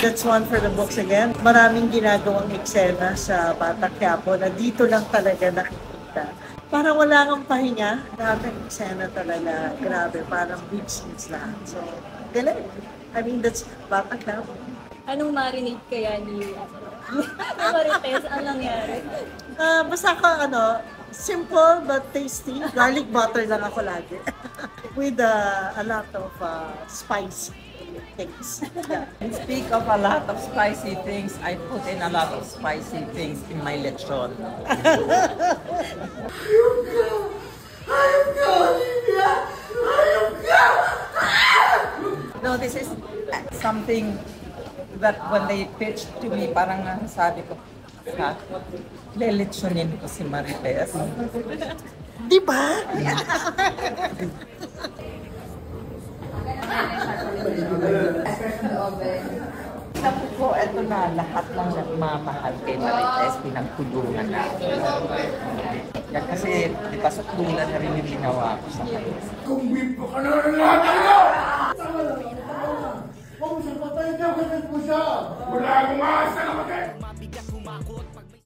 that's one for the books again. Maraming ginagawang eksena sa Bata Quiapo na dito lang talaga nakikita. Parang wala kang pahinga. Daming eksena talaga. Grabe, parang big scenes lahat. So, galing. I mean, that's Bata Quiapo. Anong marinate kaya ni Marites? Ang nangyari? Basta ako, simple but tasty. Garlic butter lang ako lagi. With a lot of spice things. Yeah. Speak of a lot of spicy things, I put in a lot of spicy things in my lechon. No, this is something that when they pitched to me, parang sabi ko, lelechonin ko si Marites. Di ba? Sabi ko, eto na, lahat ng nagmamahal kay Marites, pinagtulungan natin. Yan kasi, di ba sa tulan na rin yung ginawa ko sa kanya. Kung bipo ka na ng lahat talaga! Huwag mo siya patayin ka, kasi po siya! Wala akong maasa na